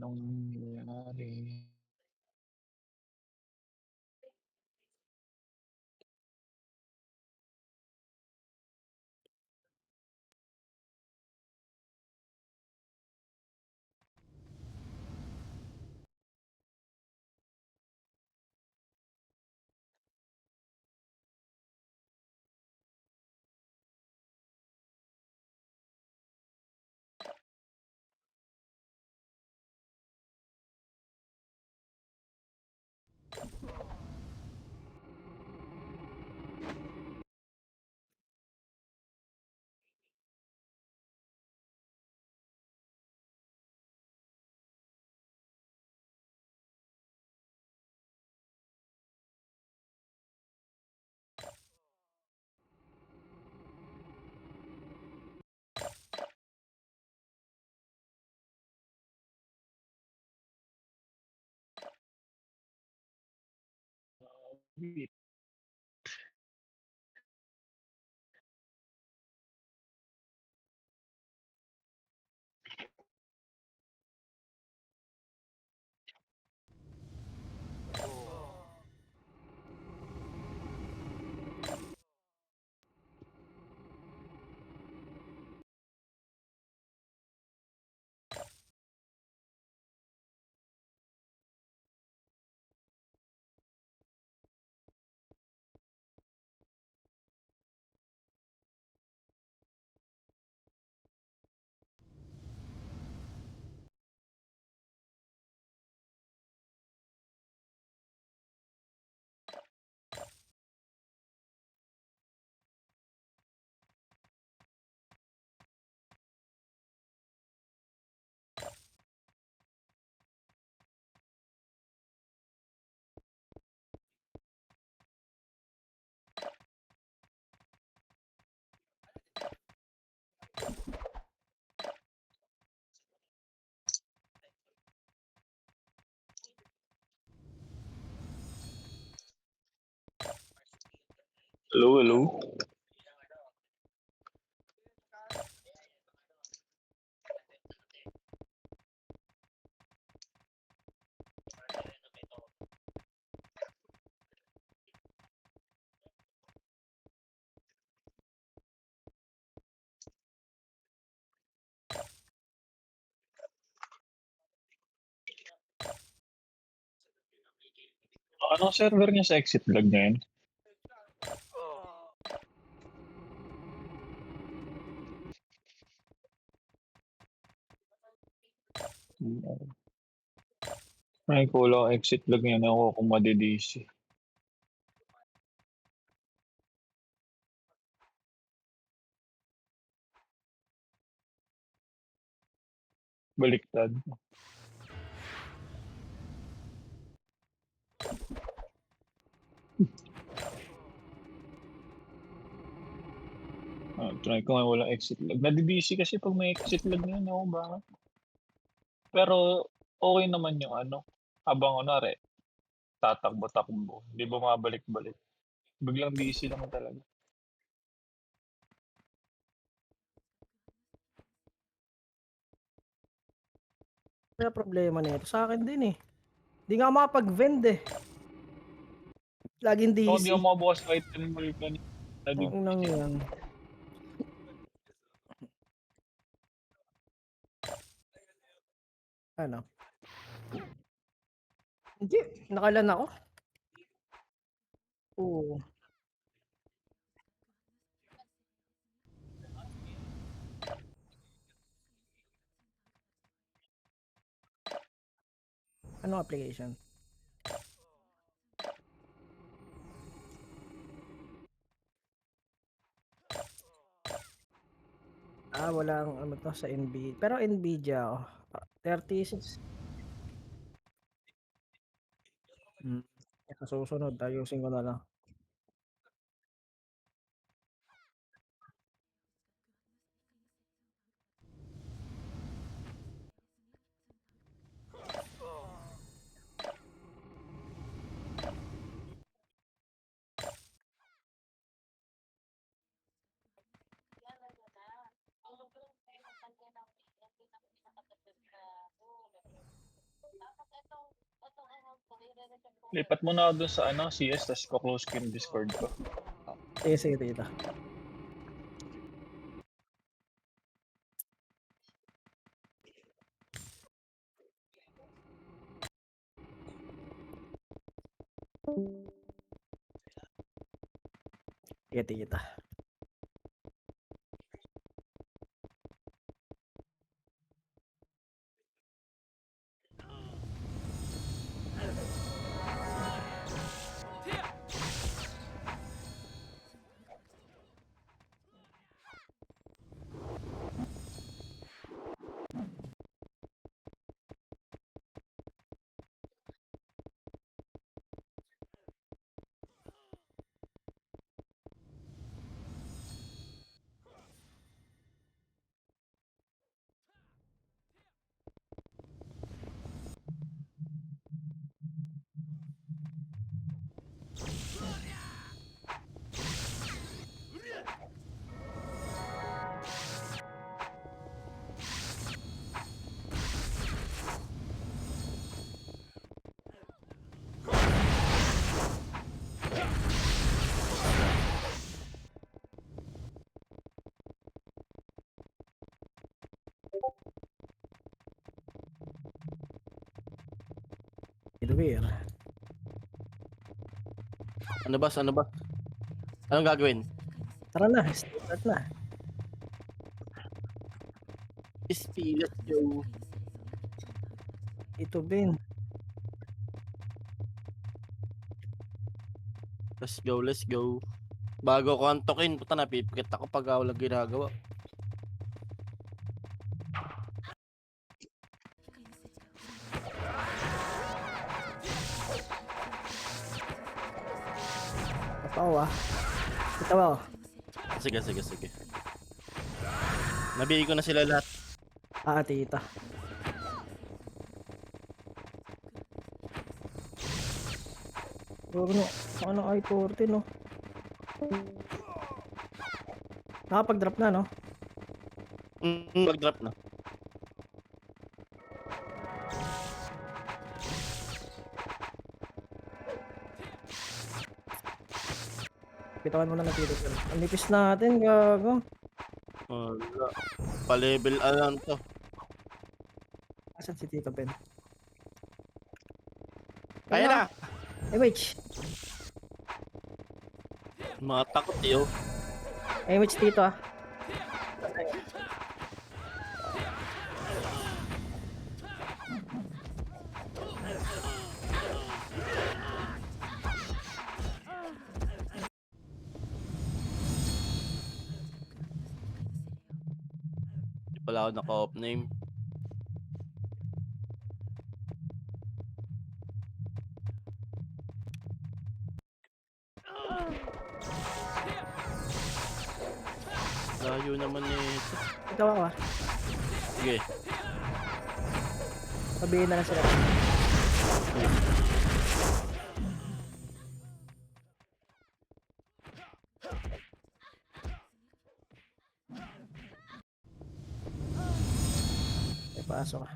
Nung nangyari. Hello, hello. Anong server niya sa exit log ngayon? Ay, kulang exit log ngayon ako kung madi-DC. Baliktad. Try ko nga walang exit log. Nadi-DC kasi pag may exit log ngayon ako bakit. Pero okay naman yung ano, habang kunwari, tatakbo-takbo, hindi bumabalik-balik. Biglang DC lang talaga. Kaya problema nito sa akin din eh. Di nga makapag-vend eh. Laging Kung hindi DC. ako makabukas item mo yung kanina, Ang nang nadi-DC. yan. Ano? Hindi. Nakalan ako. Oo. Anong application? Walang ano to sa NVIDIA. Pero NVIDIA ako. 36. Sa susunod, ayusin ko na lang. Lipat mo na ako dun sa ano, CS, tas ko-close ko yung Discord ko. Sige, sige tito. Sige tito. Ito beer. Ano ba? Ano ba? Anong gagawin? Tara na, start na. SP, let's go. Ito Ben. Let's go, let's go. Bago ko antokin, puta napipikit ako pag walang ginagawa. Tapaw ah. Tapaw. Sige, sige, sige. Nabigay ko na sila lahat. Ah, tita. Ano? Ano I-40 no? Nakapag-drop na no? Mag-drop na. Pitawan mo na ng tito. Ang nipis natin, gago. Wala. Pa-level alam to. Asan si Tito Ben? Kaya na! MH! Mga takot yo. MH Tito ah. Di pala ako naka-off name. Layo naman ito. Ikaw ako ah. Sige. Sabihin na lang sila. Ay, pasok ah.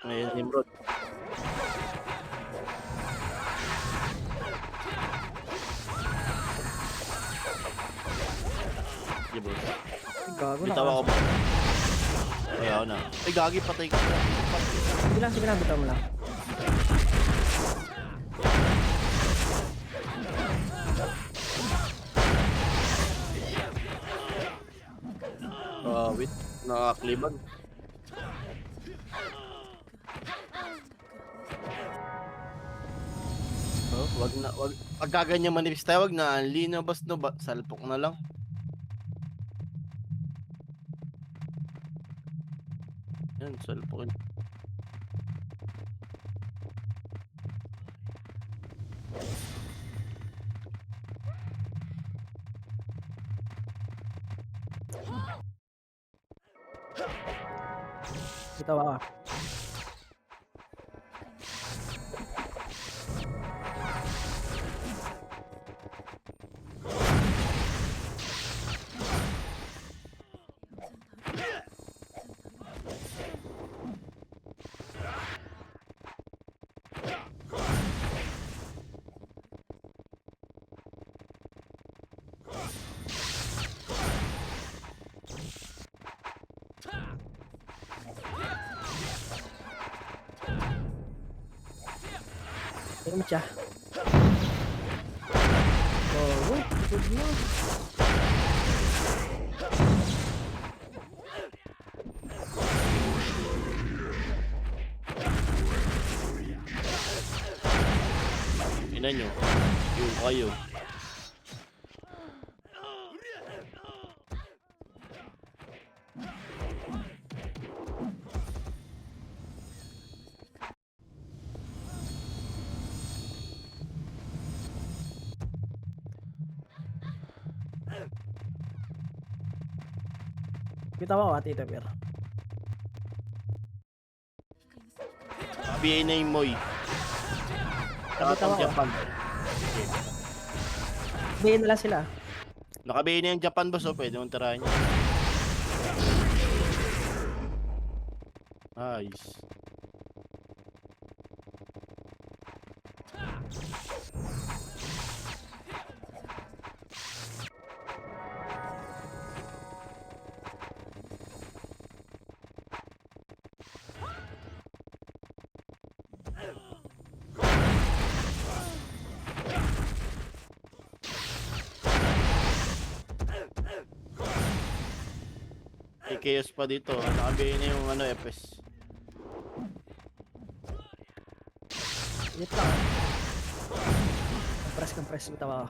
Ngayon, Nimrod. Sige, bro. Ay, gago na. Bitaw ako ba? Ayaw na. Ay, gagi, patay ka. Sige lang, bitaw mo lang. Wait. Nakakliban. Oh, wag na, wag. Pag gaganyan manipis tayo, wag na. Ang linaw, bas no, ba? Salpok na lang. Yan, salpokin. Bitaw ako ah. Ayun siya. Oh, good mo. Ina nyo. Yung kayo. Kita mo ba, Tito Bear? BA na yung Moy. Nakita mo Nakatang ako. Japan. Bayin na lang sila. Naka-BA na yung Japan boss, oh. Pwede mong tirahan niya. Nice. May chaos pa dito. Naka-BA na yung ano, FS. Wait lang. Compress. Bitaw ako.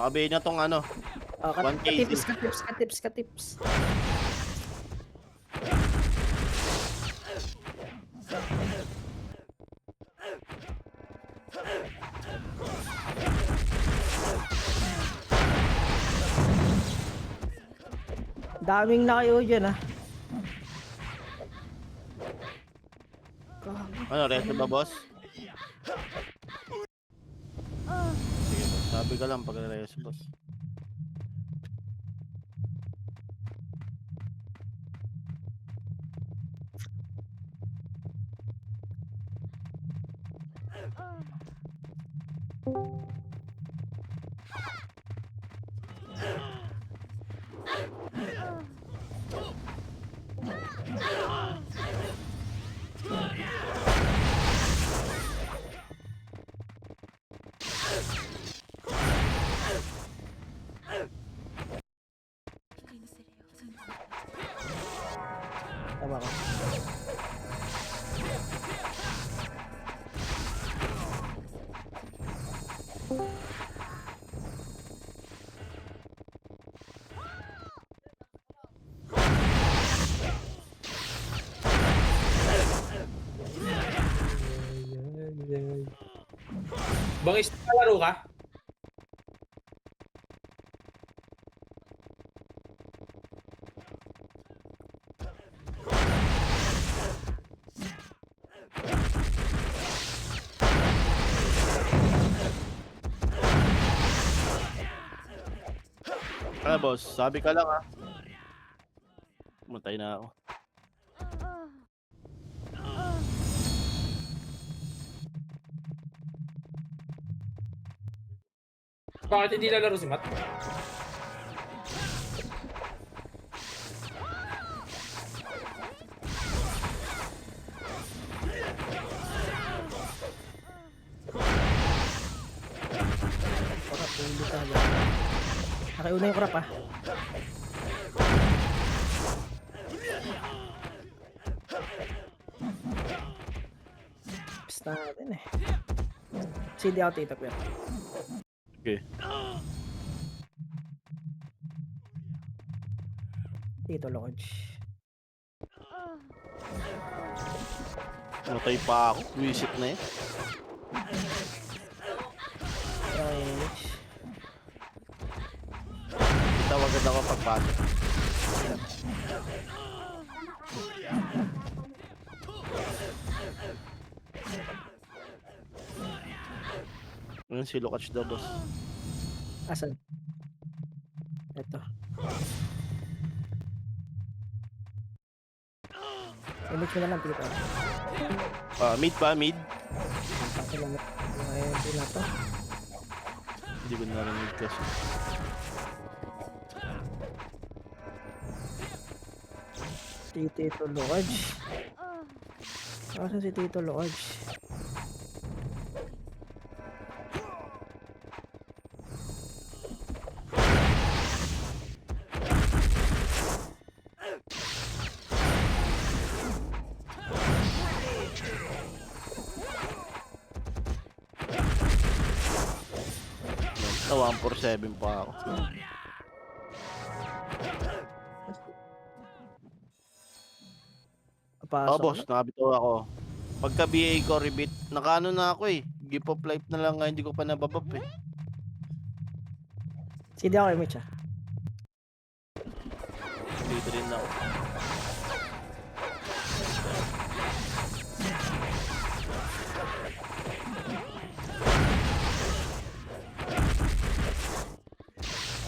Naka-BA na tong ano. Oh, 1K. katips. Daming na kayo dyan, ah. Ano, resto ba boss? Sige boss, sabi ka lang pag resto boss. Tama ko. Bangis, laro ka? Ano boss, sabi ka lang ah. Matay na ako. Bakit hindi lalaro si Matt? Kurap, ulit tayo. Nakiuna yung kurap, ah. Pista natin, eh. CD out, Tito Bear. Okay. Tito Lodge. Matay pa ako. Wisit na eh. Range. Tawagan ako pagpasok. Ayun si Lukach daw boss. Asan? Ito. Image mo na lang, Tito. Mid ba? Mid? Ang mga MP na to. Hindi ko narinig kasi. Si Tito Lodge. Asan si Tito Lodge? Na 147 pa ako. Papasok Boss, na. nakabitaw ako. Pagka BA ko, rebit, nakaano na ako eh. Gift of life na lang nga, hindi ko pa nababap eh. CD ako, Mitch ah. Dito rin ako.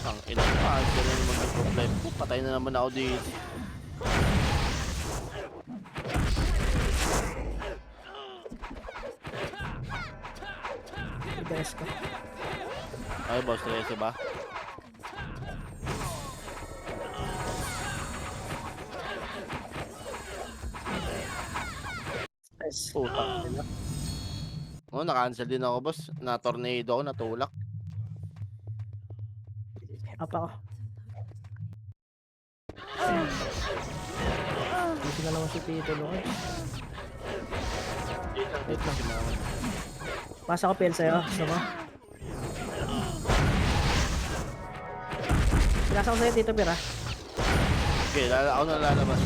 Ang ina pa, sila naman gift of life ko. Patay na naman ako dito. Iberes ko. Ay, boss, 13 ba? Nice. Putang ina. Naka-cancel din ako, boss. Na-tornado ako, natulak. Apa ko. Busy na naman si Tito Lodge. Wait lang. Sinama. Pasa ko PL sa'yo. Gusto mo? Pinasa ko sa'yo, Tito Pira. Okay, ako na lalabas.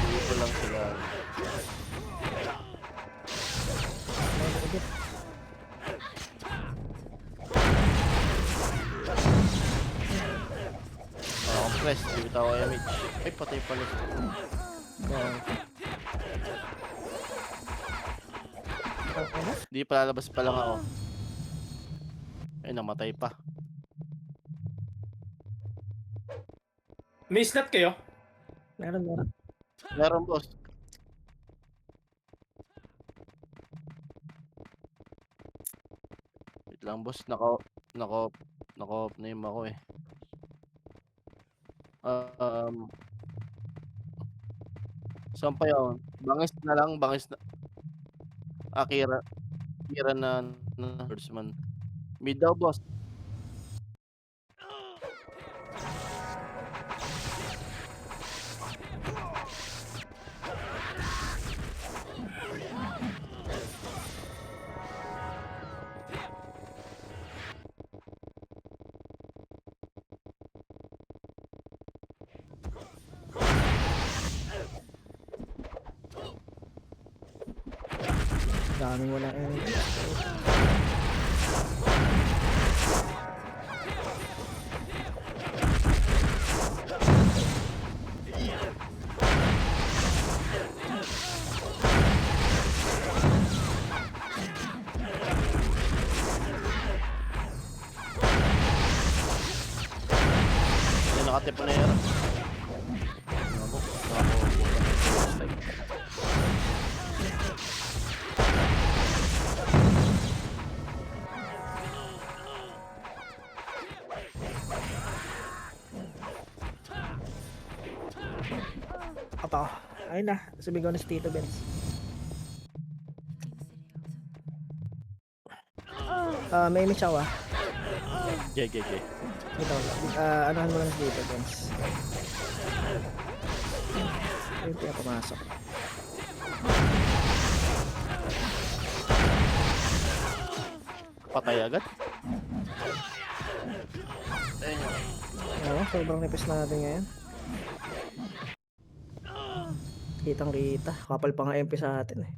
Dito lang sila. Compress, dito ako image. Ay, patay pala. Di pa lalabas pa lang ako. Ay, namatay pa. May slot kayo? Meron. Meron, boss. Wait lang, boss. Naka-off na yung ako eh. Saan pa yun? Bangis na lang, bangis na. Kira na Horseman. Mid daw, boss. Daming wala energy. Ay, nakatipo na yun. Apa ko. Ayun na. Sumigaw na si Tito Benz. May image ako ah. Okay. Ito. Anuhan mo lang si Tito Benz. Ayun kaya pumasok. Patay agad. Oo, sobrang nipis na natin ngayon. Kitang kita. Kapal pa nga MP sa atin eh.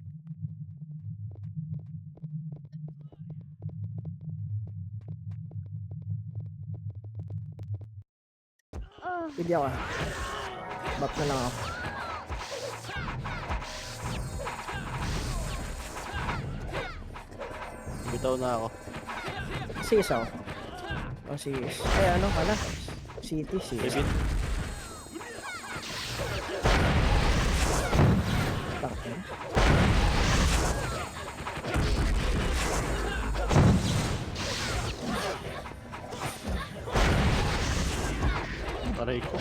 Pwede ako ah. Bap na lang ako. Bitaw na ako. CS ako. Oh, CS. Ay, ano pala? City, CS. Rebit. Tangin. Aray ko.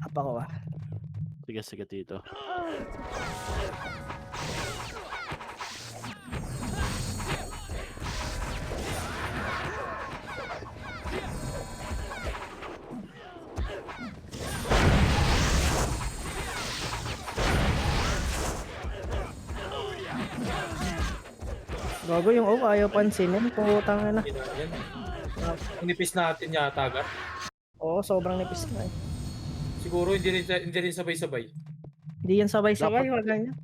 Apa ko ah. Sige, sige, Tito. Gago yung oak, ayaw pansinin. Putang ina. Yun na yan. Nipis natin yata agad. Oo, sobrang nipis na eh. Siguro hindi rin sabay-sabay. Hindi yan sabay-sabay, Dapat- wag ganyan.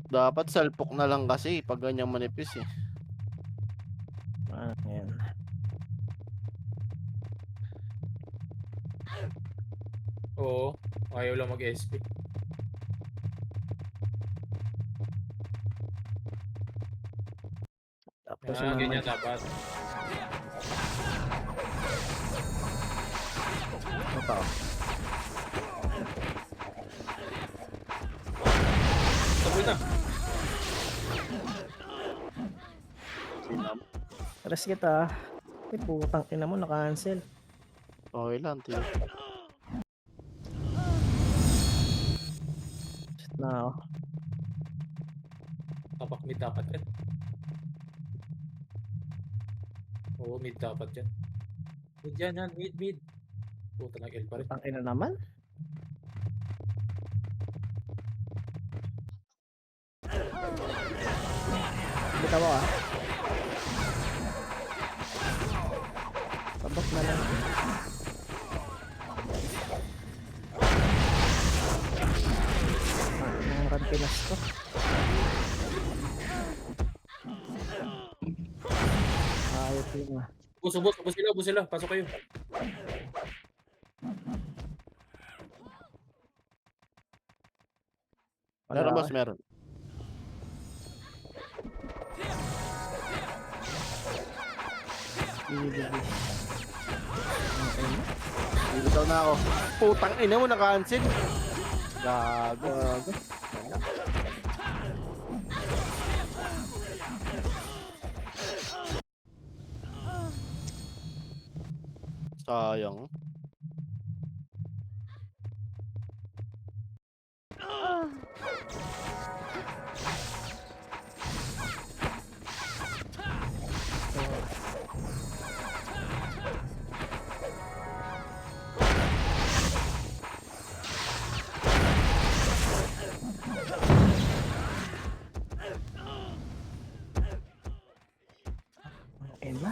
Dapat salpok na lang kasi pag ganyang manipis eh. Ayan. Oo. Ayaw lang mag-SP. Tapos Yan, ganyan dapat. Ano pa? Tabol na. Sinam. Rest kita. Eh, putang ina mo, na-cancel. Okay lang, Tito. Shit na ako. Tapak mid dapat yan. Oo, mid dapat yan. Mid yan. Mid. Puta ng L pa rin. Putang ina naman. Bitaw ako ah. Tabak na lang. Ang rantinas to. Ayot lang ah. Ubus sila. Pasok kayo. Meron, Wala boss, meron. Ibibigay. Dito daw na ako. Putang ina mo, na-cancel. Gago. Sayang. Okay na.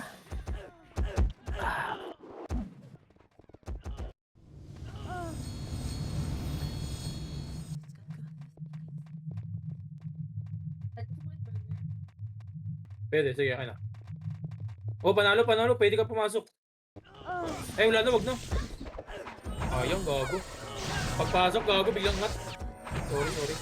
Pwede, sige, akin na. Oh, panalo. Pwede ka pumasok. Eh, wala na, wag na. Ayang, gago. Pagpasok, gago, biglang ngat. Sorry.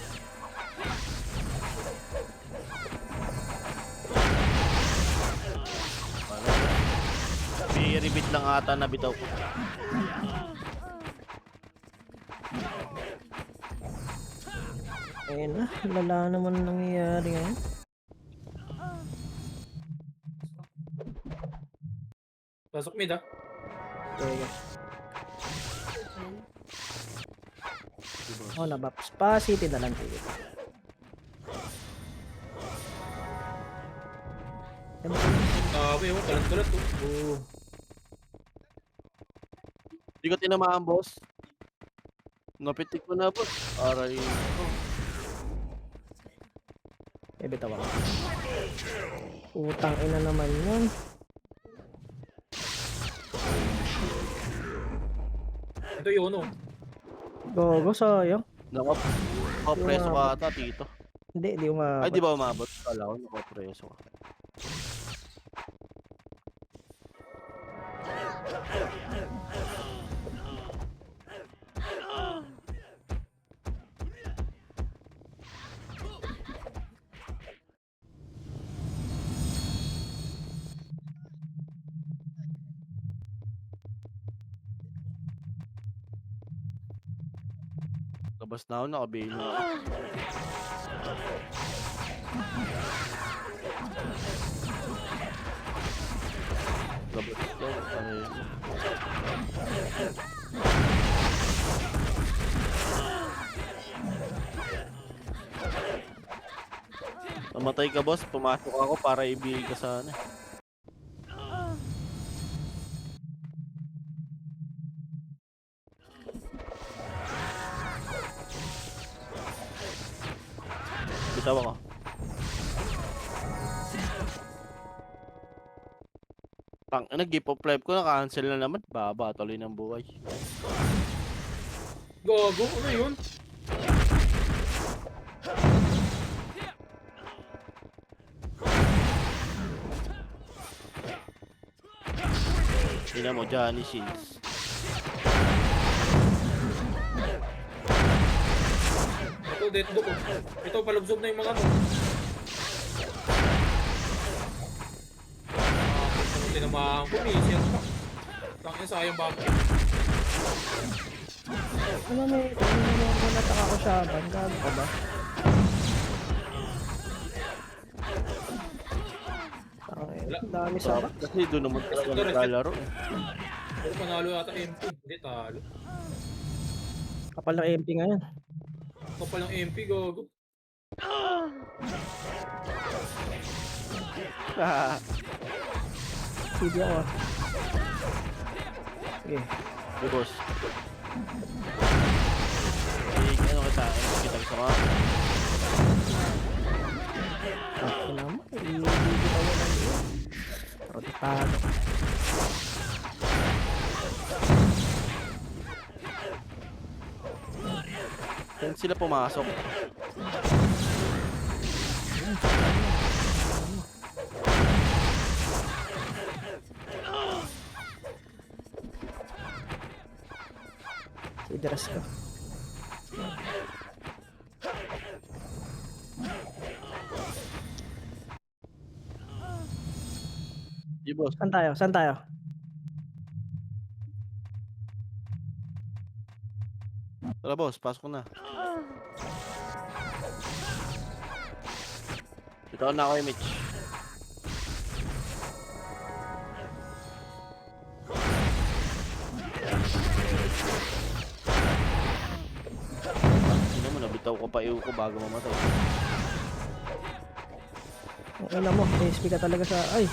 Bi-repeat lang ata na bitaw ko. Ayun na. Lala naman ang nangyayari ngayon. Pasok mid, ah. Okay. Oh, nabaps pa. City na lang tigil. Sabi mo, kalat-kalat, oh. Hindi ko tinamaan, boss. Napitik ko na, boss. Aray ko. Eh, bitaw ako. Utang ina naman yun. Ito yun, oh. Gogo, sayang. Nakapreso ka ata, Tito. Hindi umabot. Ay, di ba umabot? Kala ko nakapreso ka. Labas na ako, nakabihil na ako. Labas daw, aray. Namatay ka boss, pumasok ako para ibigay ka sana. Bitaw ako. Nag-give up life ko, na-cancel na naman. Baba, tuloy ng buhay. Gago, ano yun? Tingnan mo, Johnny Sins. Ito, deathbook. Ito, palubsob na yung mga to. Tinamahan ko, mission pa. Tangin, sayang bakit. Ano may nataka ko siya. Gago ka ba? Wala. Ang dami sa ba? Kasi doon naman talaga naglalaro. Pero panalo yata MP. Hindi, talo. Kapal ng MP ngayon. Kapal ng MP, gago. CD ako ah. Sige. Hey boss. Hey, ano kita? Ano kita gusto ka? Ito naman. Ibibig ako lang yun. Protestado. Saan sila pumasok? Idras ka. Hey boss. Saan tayo? Saan tayo? Tara boss, pasok na. Ito na ako yung Mitch. Sino mo, nabitaw ko pa iyo ko bago mamatay. Ang ina mo. ASP ka talaga sa... Ay!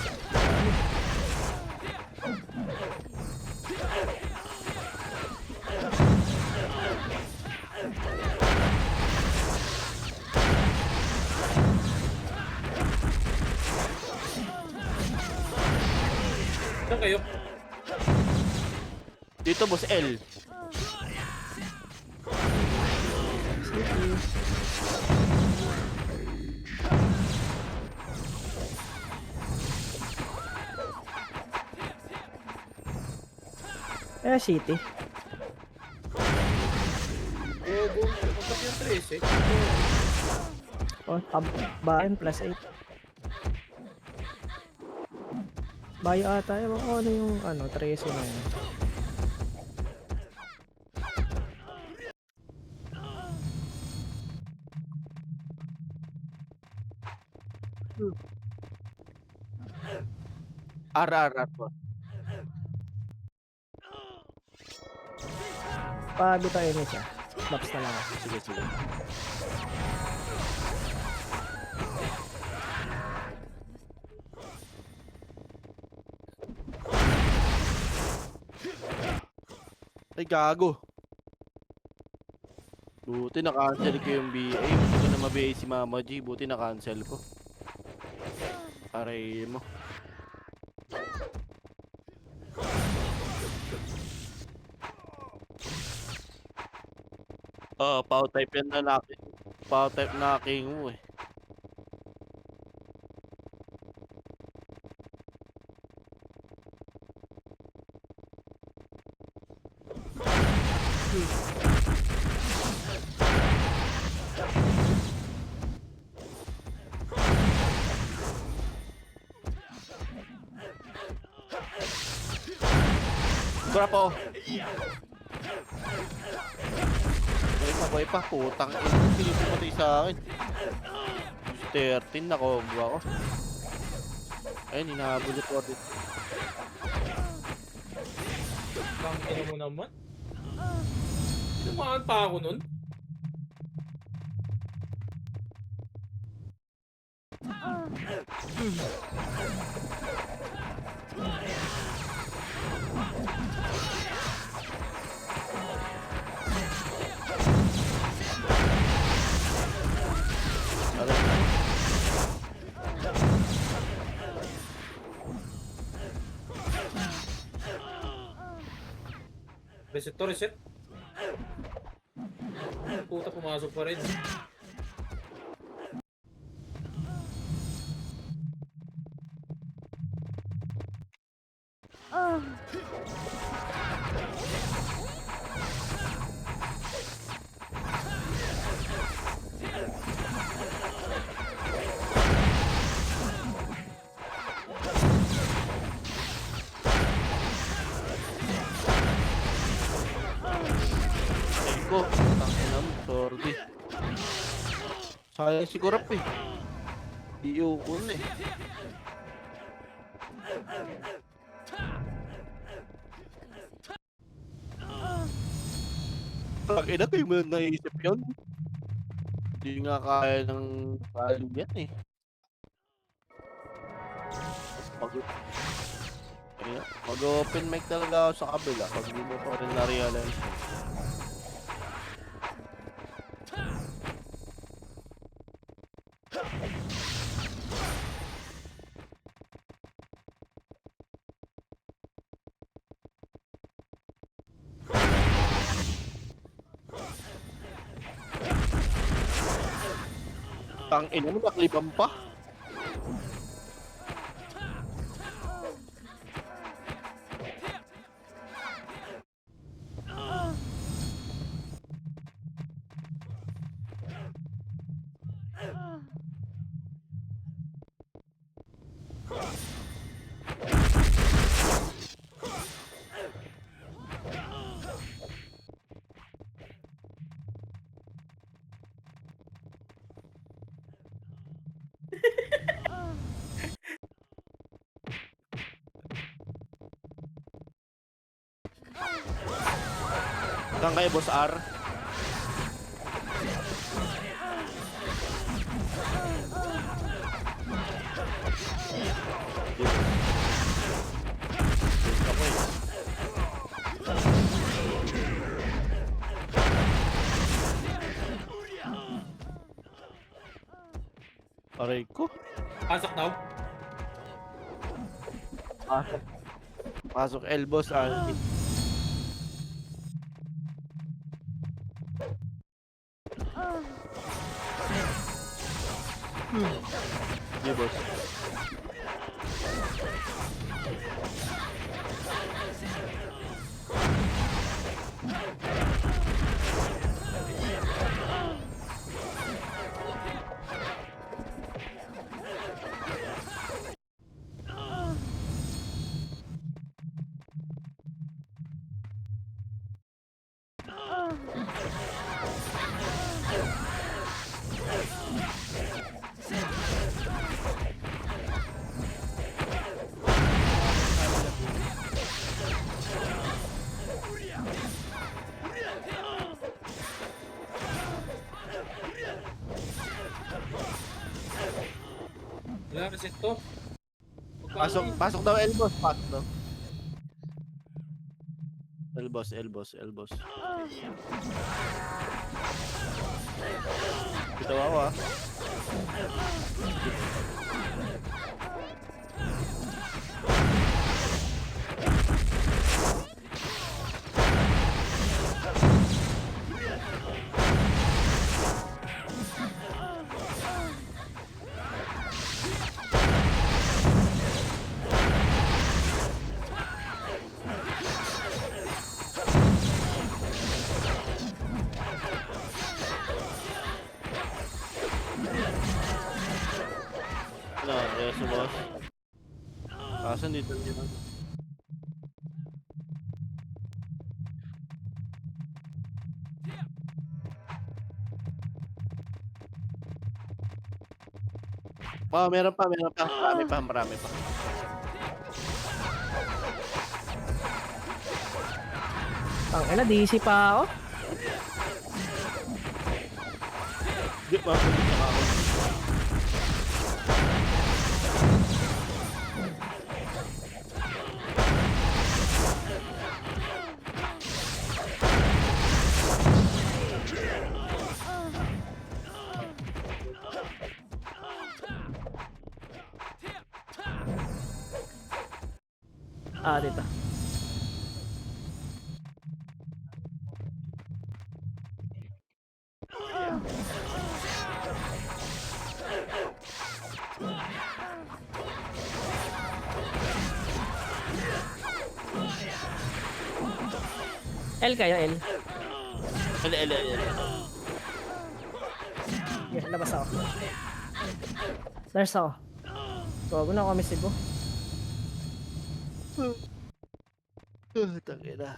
Saan kayo? Dito boss L. City. Gago. Kapag yung 13. Oh, bayan plus 8. Bayo ata yun. Oh, ano yung ano, 13 na yun. RRR po. Pag ito yun siya. Maps na lang. Sige, sige. Ay, gago. Buti na-cancel ko yung BA. Buti ko na ma-BA si Mama G. Buti na-cancel ko. Aray mo. Pow type yan na laki. Pow type na king mo eh. Brapo. sabay pa, putang ina. Sino pumatay sa akin? 13 na combo ako. Ayun, hinahabol yung 40. Tangina mo naman. Lumaan pa ako nun. Reset to, reset. Puta, pumasok pa rin. Ko, tangina mo, sorry. Sayang si Kurap eh. Iyo ko na eh. Tangina ko yung naisip yun. Hindi nga kaya ng value yan eh. Mag-open mic talaga ako sa kabila pag hindi mo pa rin na-realize. Tangina mo, naklipan pa. Saan kayo, Boss R? Aray ko. Pasok daw. Pasok. Pasok elbows, R. Di, boss. Wala, reset to. Pasok daw elbows, pasok daw. Elbows. Kita ako ah. Ano, reso boss. Kasan dito dito. Meron pa. Marami pa. Tangina, DC pa ako. Di ba? Tsaka ako. Dito. L kayo, L. Ele. Yeah, labas ako. There's ako. Gago na kami sibo. Tangina.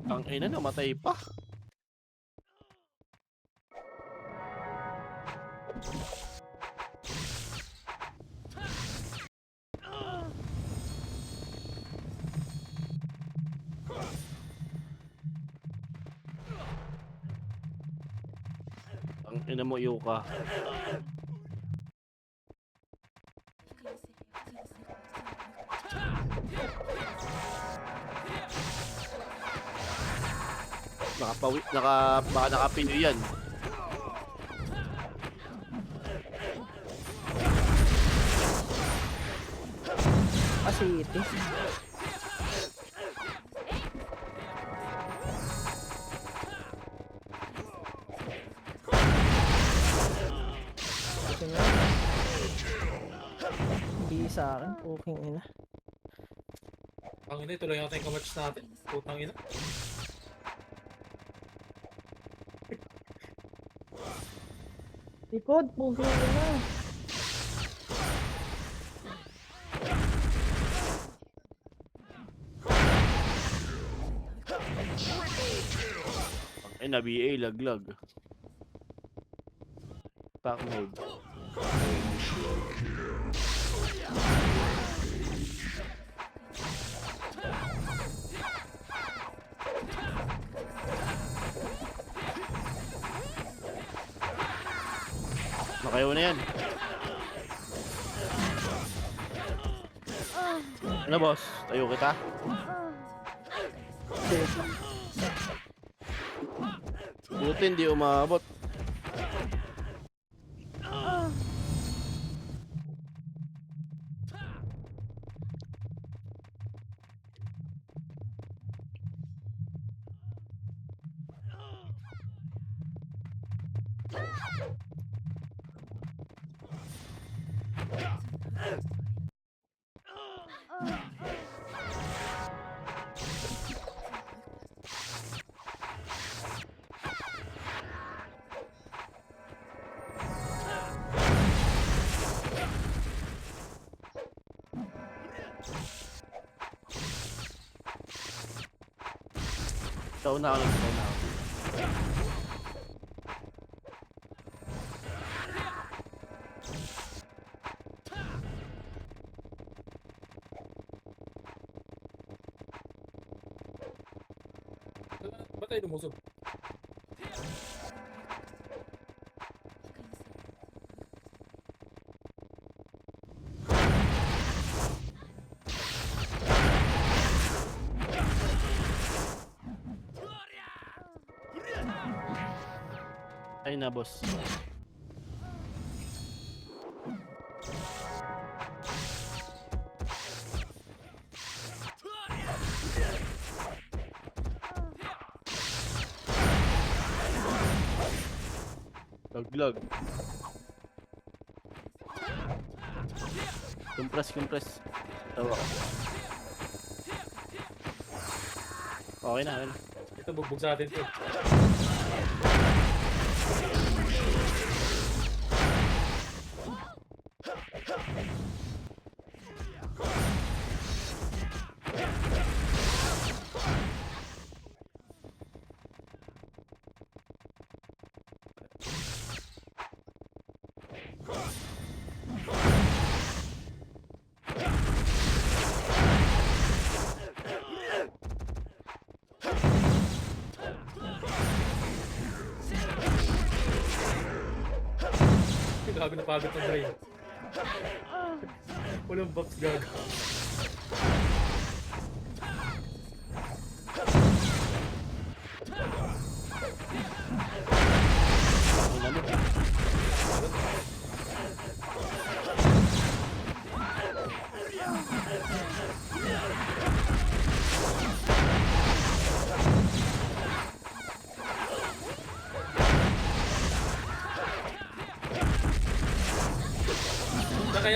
Ang ina, namatay pa. Ang ina mo, Yuka. Baka nakapinoy yan. City. Hindi sa akin, puking ina. Ang ina, tuloy natin yung kamatch natin. Putang ina. Likod, puking ina. Ay, na BA, laglag. Pack mode. Nakayaw na yan. Ano boss? Tayo kita? Buti hindi umabot. Ikaw na ako. Ba't tayo lumusog? Ay na boss. Laglag. Compress. Tawa ka. Okay na. Ito, bugbog sa atin to. gago na pagod ng brain. Walang buffs gago. Ano mo?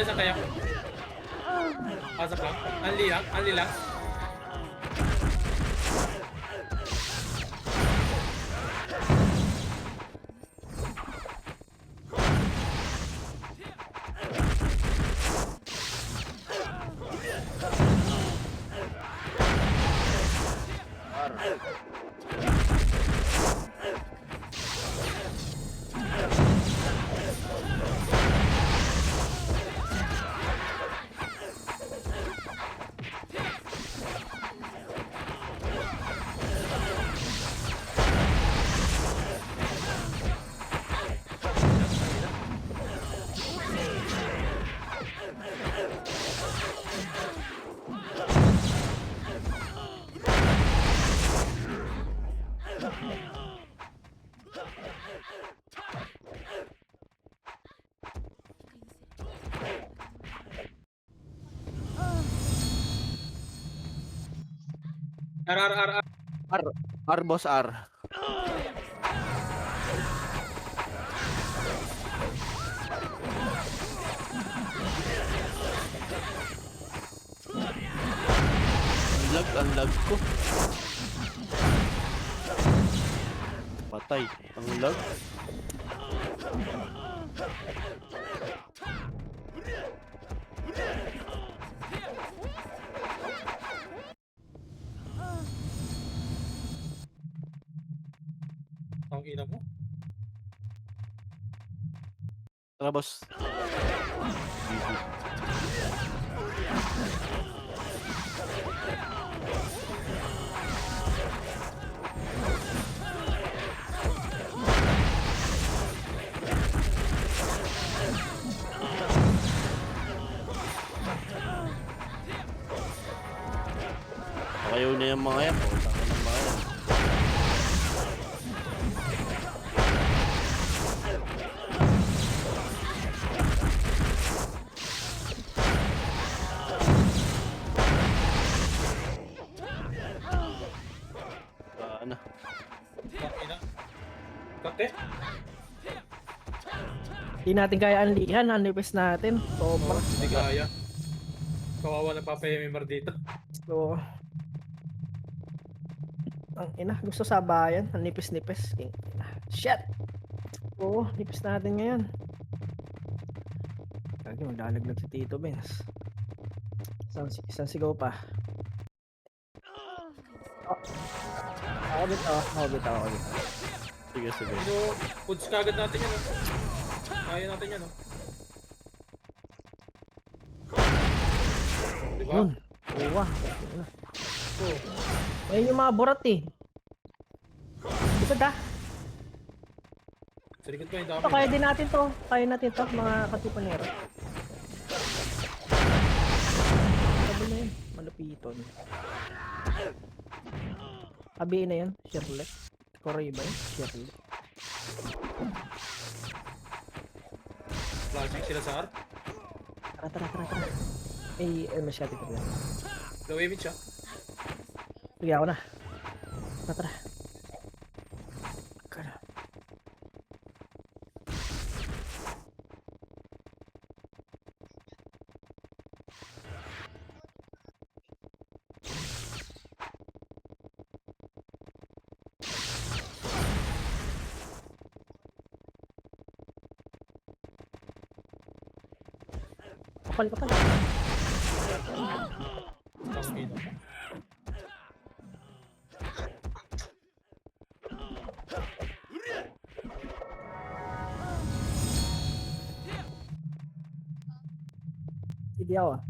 Saan kaya? Pasok lang. Anli lang. R. R, boss R. Ang lag ko. Patay. Ang lag. Ang ina mo. Tara, boss. Ayaw na yung mga yan. Puta ka ng mga yan. Ano? Ang ina. Kate. Hindi natin kaya anlihan, unlipis natin. Sobra. Hindi kaya. Kawawa na Papa MMR dito. So, ang ina, gusto sabayan. Ang nipis-nipis. King ina. Shit! Oo, nipis natin ngayon. Kagi, maglalaglag si Tito Benz. Isang sigaw pa. Ako bitaw. Sige. So, foods kagad natin yan. Oh. Kaya natin yan. Oh. Diba? Yun. Uwa. Oh. Ayun yung mga burat eh. Ito da. Sa likod pa yung dami. Ito, kaya din natin to. Kaya natin to, mga katipanero. Sabi na yun. Malupiton. Abi na yun. Shirley. Korea ba yun? Shirley. Flashing sila sa R. Tara. Masyado ko lang. Low image siya. Sige ako na. Tara. Kala. Kapal. Ang ina. Hindi ako ah.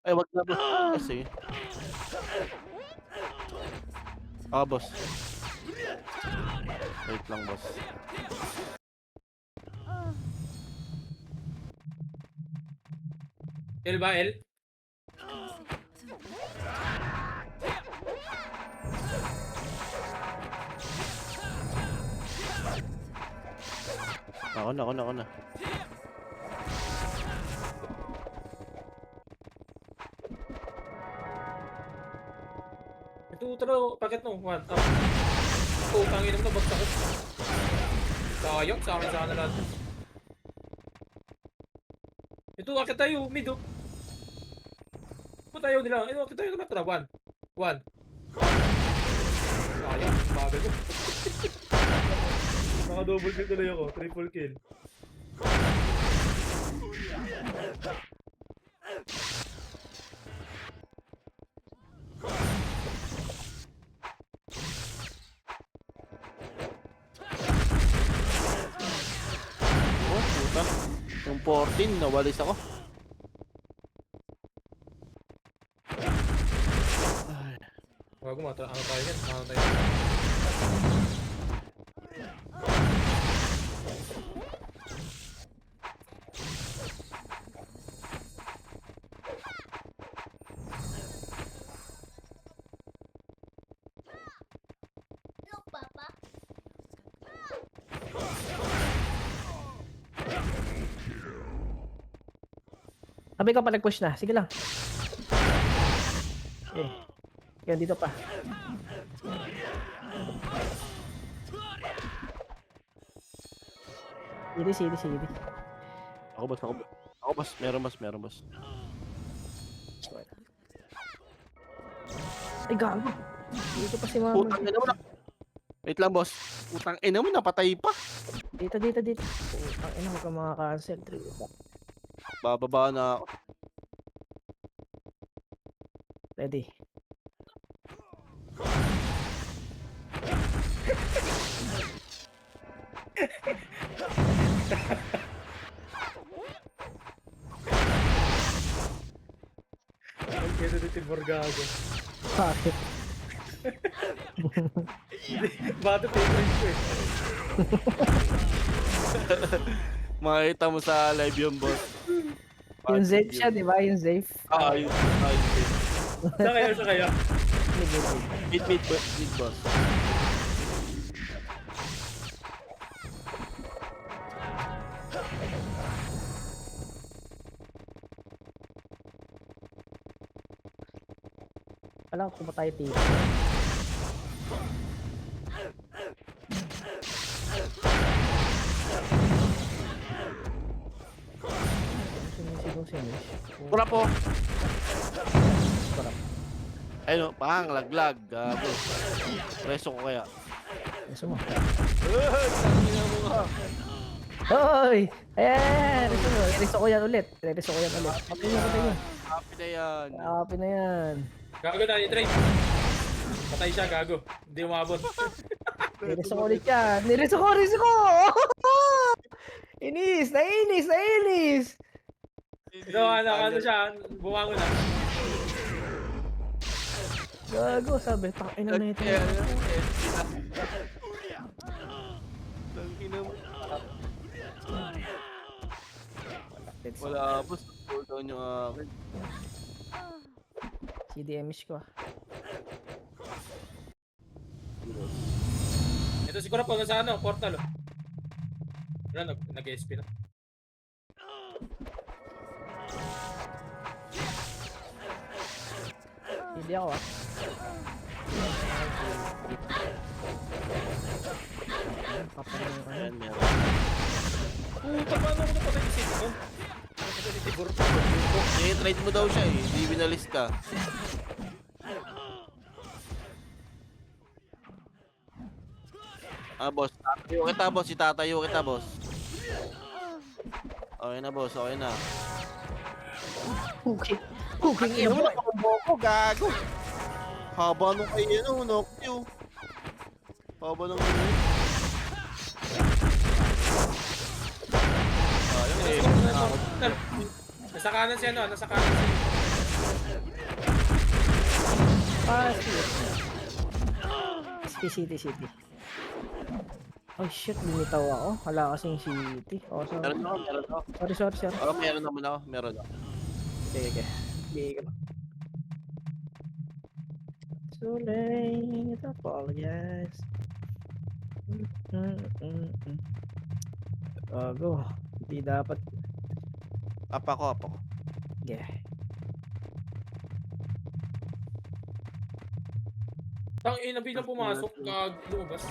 Ay, wag na boss. Kasi. Boss. Wait lang, boss. L ba, L? Ako na. Ito, talo, paket no, 1 up. Utang ina mo na, bagsak ko. Sayang, sa akin sana lahat. Ito, akit tayo, mid oh. Ito tayo nila, ito, akit tayo nila, tara, 1. Sayang, bagal ko. Naka-double kill tuloy ako, triple kill. Oh, puta. Yung 14, nawalis ako. Ay, Bago ano tayo yan, ano tayo yan. Look, Papa. Sabi ka pa nag-push na. Sige lang. Okay. Yan, dito pa. Sidi. ako boss. Meron boss. Ay, gago. Dito pa si mama. Putang ina mo na. Wait lang, boss. Putang ina mo, napatay pa. Dito. Putang ina, huwag kang makaka-cancel. Bababa na ako. Ready. Ang kesa dito yung Borgago. Bakit? Bato favorite ko eh. Makita mo sa live yung boss. Yung safe siya, di ba? Yung safe. Yun. Sa kayo? Mid boss. Alam ko ba tayo tito? Sinis. Pura po. Pura. Ayun, pang laglag. Gago. Preso ko kaya. Gusto mo? Tangina mo nga. Hoy! Ayan! Reso ko yan ulit. Patay nyo. Happy na yan. Happy na yan. Gago na, i-train. Patay siya, gago. Hindi umabot. Nireso ko ulit yan. Nireso ko! Nainis! Ito, ano siya, bumango na. Gago, sabi. Takina na ito. Tangina mo. Wala boss. Hold down yung akin. CDMish ko. Ito siguro po sa ano, portal. Wala, nag-SP na. Hindi ako Paparin ko na. Ayan, meron. Puta, paano ko napatay yung save ko? Tibor. I-trade mo daw siya eh. Hindi binalis ka. Boss. Itatayo kita, boss. Okay na, boss. Okay na. Cooking Ino mo na ko, gago. Haba nung kay knock you. Haba nung ayun eh. Nasa kanan si ano, nasa kanan si... City. Oh shit, bumitaw ako. Wala kasing city. Oh, sorry. Meron ako. Sorry. Oo, meron naman ako. Meron ako. Okay. Bigay ko. Too late, apologize. Gago. Hindi dapat. Apa ko. Yeah. Tang ina, biglang pumasok, lumabas.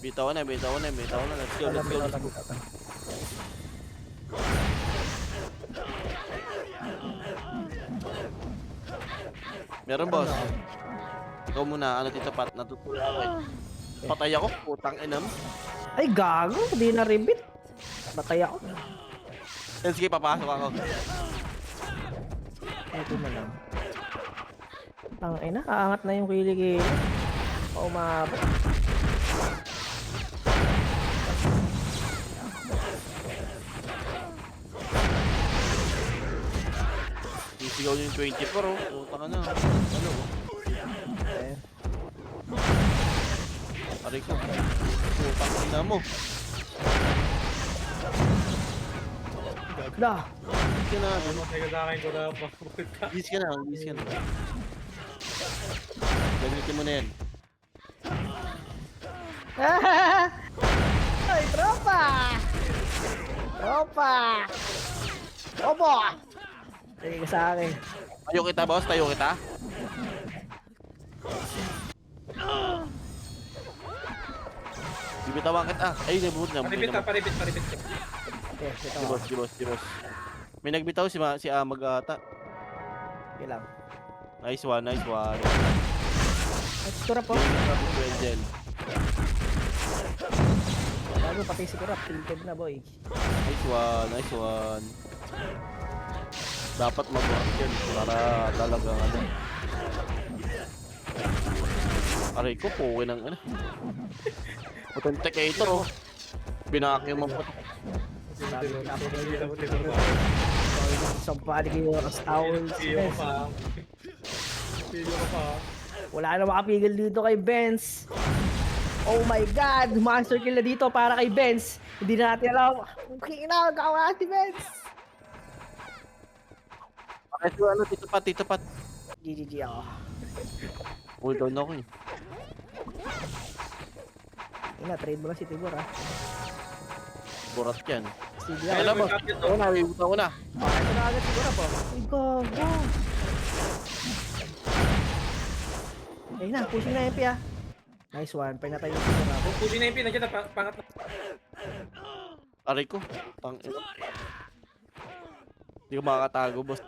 Bitaw na. Let's go. Meron, boss. Ikaw muna, ano Tito Pat, natutulog ako eh. Patay ako, putang inam. Ay, gago. Hindi na ribbit. Batay ako. Sige, papasok ako. Ito na lang. Tangina, aangat na yung kilikili. Umabot. Sisigaw yung 24 oh. Putang ka na. Ano oh. Ayan. Aray ko. Putang ina mo. Dah. Gis ka na. Teka sa akin ko na pa. Gis ka na. Gagalitin mo na yan. Ay, tropa! Opo! Sige ka sa akin. Tayo kita, boss. Bibitawan kita. Ay, nabubot na. Paripit ka. Okay, ito Si ako. boss. May nagbitaw si Amag ata. Sige lang. Nice one. Ay, sigurap po. Angel. Bago pati sigurap. Tilted na, boy. Nice one. Dapat mag-work yan para talagang ano. Aray ko, puwi ng ano. Authenticator oh. Binaki mo po. Sampali kayo ang towels. Piyo ka pa. Wala na makapigil dito kay Benz. Oh my God! Master kill na dito para kay Benz. Hindi na natin alam. Okay na, magkakawa si Benz. Ay, so, ano, Tito Pat. GG ako. Hold on ako eh. Trade mo na si Tibor ha. Burat yan. Sige Kaya ako. boss. Ako na. Ito na agad siguro po. Ay, gago. Ayun na, pushing na MP ah. Nice one. Pinatay yung siguro ako. Pusin na yung pin, nandiyan na, pangat na. Aray ko. Tang ina. Hindi ko makakatago, boss.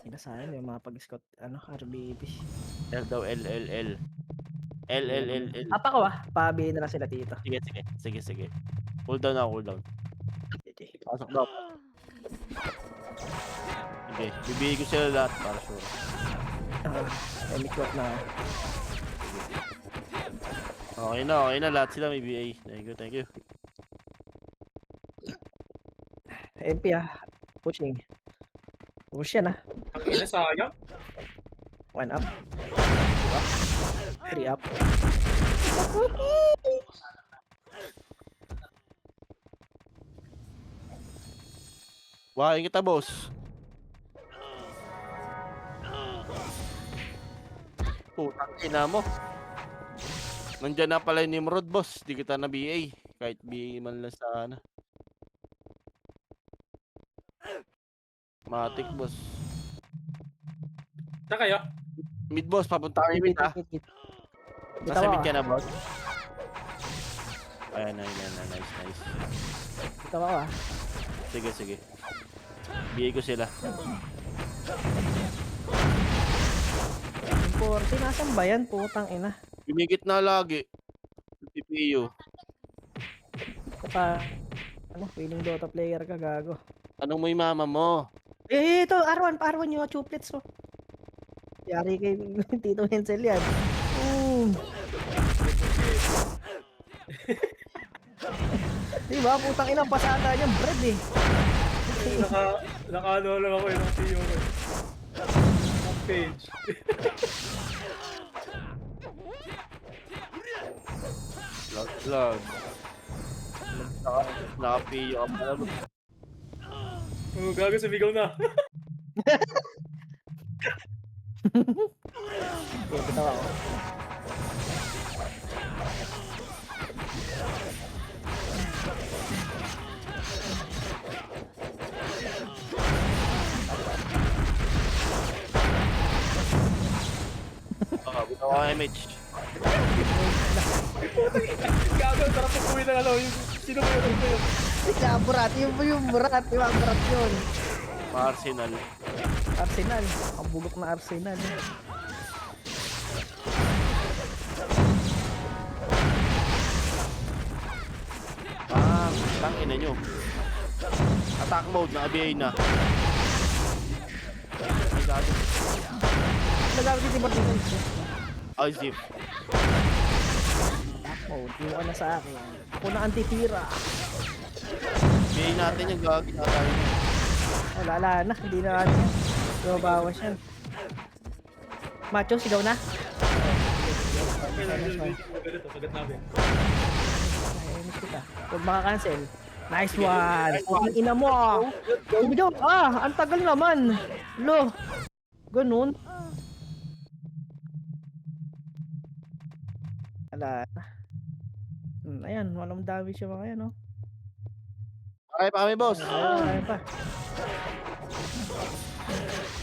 Sila sa akin yung mga pag-scout, RBP. L daw, L. Apa ko ah. Pabihin na lang sila dito. Sige. Hold down. GG. Pasok daw. Sige, bibigay ko sila lahat para sure. Mikwat na. Okay na lahat sila may BA. Thank you. MP ah. Pushing. Push yan ah. Ang ina, sayang. 1 up. 2 up. 3 up. Wahin kita, boss. Putang ina mo. Nandiyan na pala yung Nimrod, boss. Di kita na BA. Kahit BA man lang sa ano. Matik, boss. Saan kayo? Mid, boss. Papunta kami mid, ha? Nasa mid ka na, boss. Ayan. Nice. Ito ako ah. Sige. BA ko sila. 40, nasan ba yan? Putang ina. Bumigit na lagi. PPU. Pa, feeling Dota player ka, gago. Anong mo yung mama mo? Ito, R1 yung chuplets mo. Yari kay Tito Hensel yan. Di ba? Putang ina, pasada niya, bread eh. Naka-ano lang ako yung PO ko. Ang page. Lag. Naka-PO ka pala. Oh, gago, sumigaw na. Okay, bitaw ako. Bitaw ka MH. Gago, sarap pupuwi ng ano. Sino ba yun? Ika, Burat. Yung Burat. Yung Burat yun. Arsenal. Arsenal. Ang bugok na Arsenal. Tangina nyo. Attack mode, naka-BA na. Ay, gago. Nagawin si Timor dito. Ay, zip. Oh, di mo ka na sa akin. Ako na antitira. BA natin yung gagi na tayo. Wala na. Hindi na ano. Bawas yan. Macho, sigaw na. Sagat namin. Ayos kita. Huwag makakancel. Nice one! Ang ina mo ah! Sumigaw! Ang tagal naman! Lo! Ganun. Ala. Ayan, walang damage siya mga yan, no? Okay pa kami, boss. Ayan pa.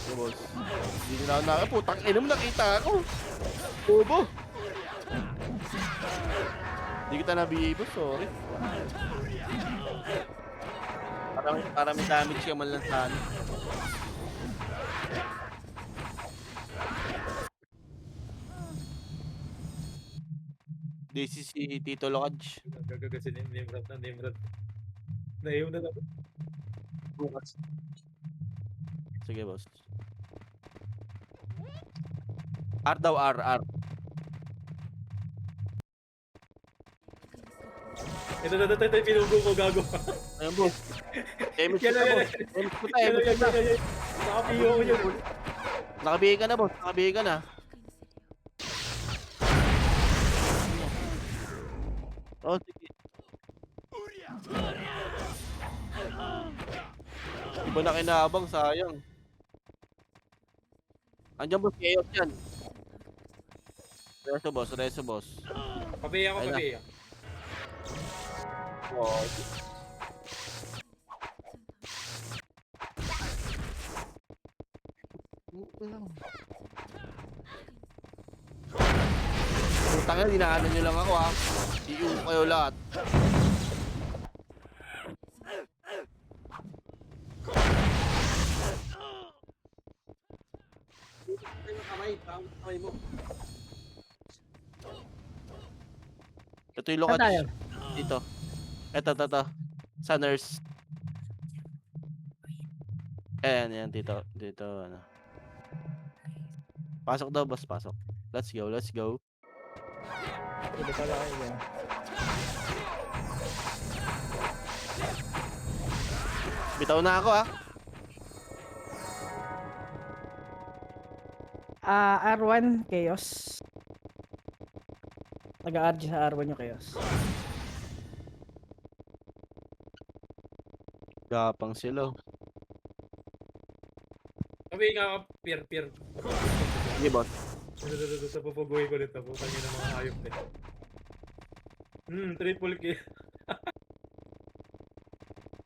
Okay, boss. Hindi na ako nakaka. Putang ina mo, nakita ako. Bobo. Hindi kita na-BA, boss. Sorry. Para may damage ka man lang sa ano. This is si Tito Lodge. Gago si Nimrod na Nimrod. Naiyaw na lang. Sige, boss. R daw, R. Ito, pinugo ko, gago. Ayun, boss. MS Yan ko na, na, yan boss. MS ko na, MS ko na. Nakapiyo ko yun. Nakabigay ka na, boss. Nakabigay ka na. Oh, sige. Iba na kinabang, sayang. Andiyan, boss. Chaos yan. Reso, boss. Papiya ko, Ayun na. papiya. Oh, putang ina, dinaanan nyo lang ako ha. Iiwan kayo lahat. Ito yung Saan tayo? lokat. Dito. Ito. Sa nurse. Ayan, dito, ano. Pasok daw, boss, pasok. Let's go. Hindi pala kayo. Bitaw na ako, ha. R1 Chaos. Nag-RG sa R1 yung Chaos. Gapang sila. Papiya nga, peer. Sige, boss. Sa pupuguhin ko nito. Putang yun ang mga hayop eh. Triple kill.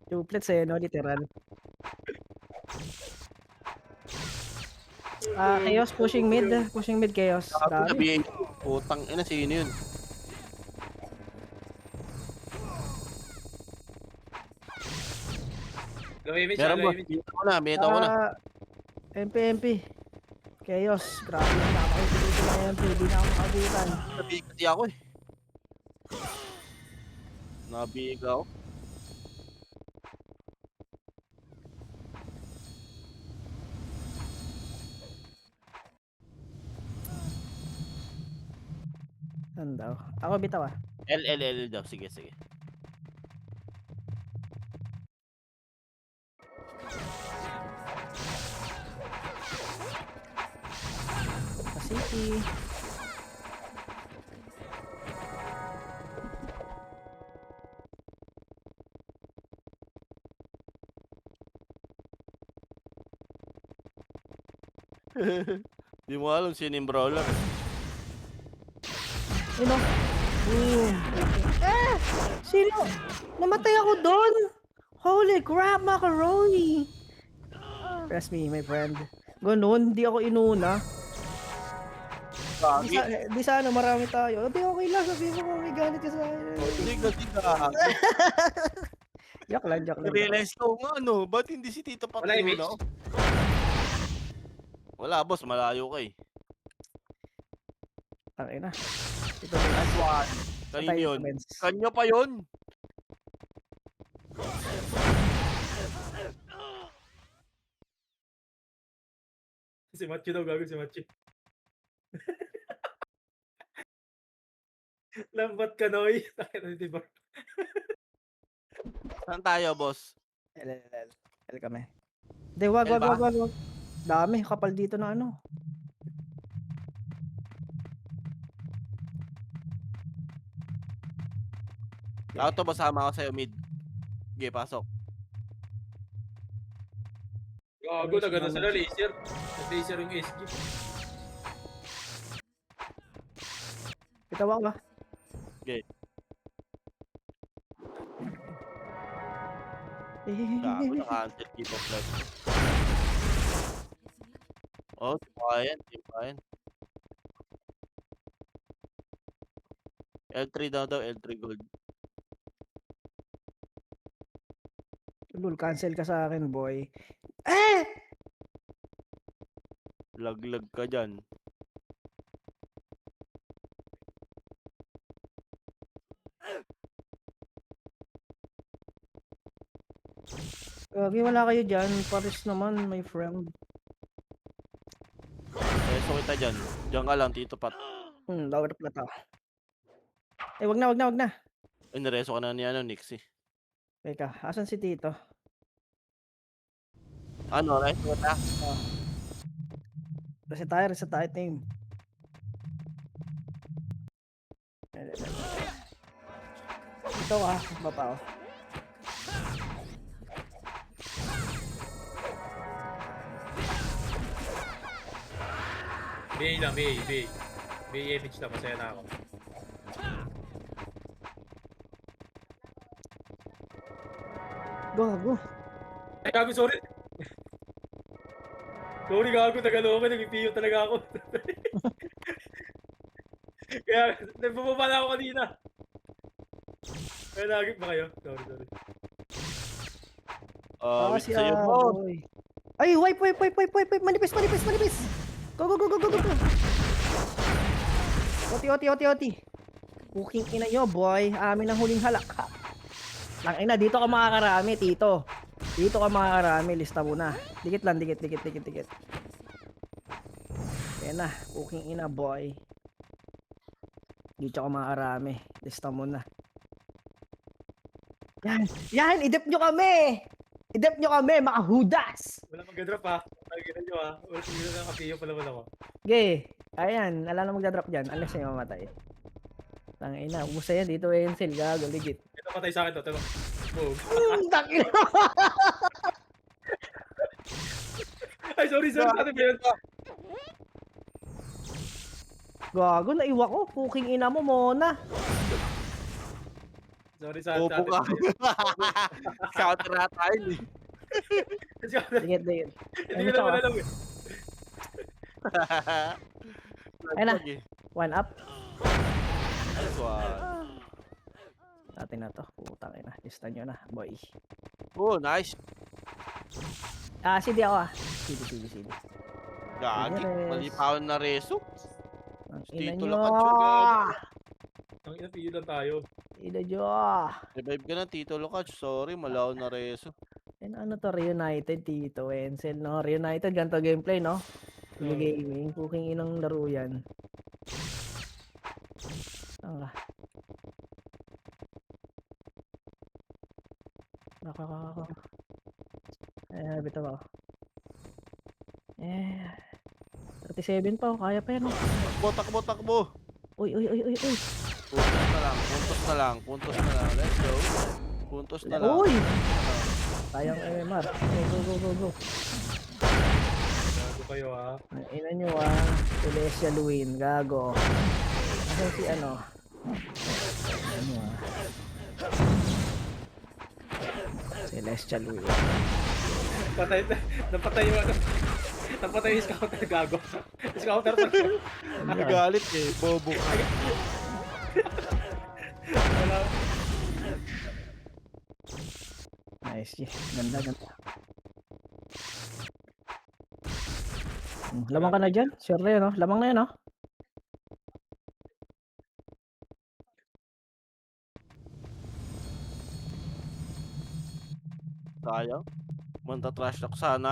Duplets eh, no? Literal. Chaos pushing mid Chaos. Sabi na Dami. BA. Putang ina, sino yun? Gawin mo Meron, boss. Bitaw ko na. MP. Chaos. Grabe. Nakakaibigan ko ng MP. Hindi na ako makabutan. Nabigati ako eh. Nabigaw. Saan daw? Ako bitaw ah. L daw. Sige. Sa city. Di mo alam sino yung brawler. Sino? Boom. Sino? Namatay ako doon. Holy crap, macaroni. Trust me, my friend. Ganun, hindi ako inuna. Gagi. Di sana marami tayo. Hindi, okay lang. Sabihin ko kung may galit ka sa akin. Hindi kasi Joke lang. realize ko nga ano, ba't hindi si Tito Pat Wala image? inuna? Wala boss, malayo ka eh. Tangin na. Ito na. That's one. Kanino Patay yun? yung Benz. Kanyo pa yun? Si Machi daw, gago si Machi. Lambat ka, Noy. Takit diba? Saan tayo boss? L kami. Hindi, wag. Dami, kapal dito na ano. Auto basama ako sa'yo mid. Sige, pasok. Gago na gano'n sila, laser. Laser yung SG. Bitaw ako ba? Okay. Gago, naka-cancel keep of life. Oh, team pa yan. L3 daw, L3 gold. Lul, cancel ka sa akin, boy. Laglag ka dyan. Gagi, wala kayo dyan. Paris naman, my friend. So kita dyan. Diyan ka lang, Tito Pat. Lower up na to. Wag na. Ay, nareso ka na ni Nixie. Teka, asan si Tito? Ano, reso ka? Reset tayo, team. Ito baba oh. BA lang, BA image lang, masaya na ako. Gago. Ay, gago, sorry. Sorry, gago, nagano ako, nag-PO talaga ako. Kaya, nabubaba na ako kanina. Kaya nagip ba kayo? Sorry. Si Sa'yo mo. boy. Ay, wipe. Manipis. Go. Oti. Booking ina nyo, boy. Amin ang huling halak. Lang ina, dito ka makakarami, Tito. Dito ka makakarami, lista mo na. Dikit lang. Yan na, booking ina, boy. Dito ka makakarami, lista mo na. Yan, idep nyo kami, makahudas. Wala mag-drop ha. Nagignan nyo ha. Wala siguro na ka-PO pala wala ko. Okay, ayan, ala na magdadrop dyan, unless na yung mamatay. Tangina, umusta yan dito, Encel, gago, legit. Ito patay sa akin to, tama. Boom. Takina. Ay, sorry, sa atin ba yun? Gago, naiwa ko, puking ina mo, Mona. Sorry sa Opo atin. ka. Counter na tayo eh. Dikit. Hindi ko naman alam eh. Ayun na. Laglag eh. One up. Nice one. Atin na to, putang ina, lista nyo na, boy. Oh, nice. CD ako CD. Gagi. Yes. Mali pa ako na reso. Ang ina Tito nyo. lang ang tsugago. Ang ina, PO lang tayo. Ina nyo. Revive ka na, Tito Lucas. Sorry, malaw na reso. Ano to, Reunited, Tito, Encel, no? Reunited, ganito gameplay, no? Gaming, puking inang laro yan. Saan ka? Nako. Bitaw ako. 37 pa, oh, kaya pa yan, oh. Takbo. Uy. Puntos na lang. Let's go. Puntos na lang. Uy! Sayang MMR. Go. Gago kayo ha. Ang ina nyo, Celestia Luin, gago. Asan si ano? Celestia Luin. Napatay yung ano. Napatay yung scouter, gago. Scouter pa. Nagalit eh. Bobo ka. Wala. Nice, ganda. Lamang ka na dyan? Sure na yun, no? Lamang na yun, no? Sayang. Manta trash talk sana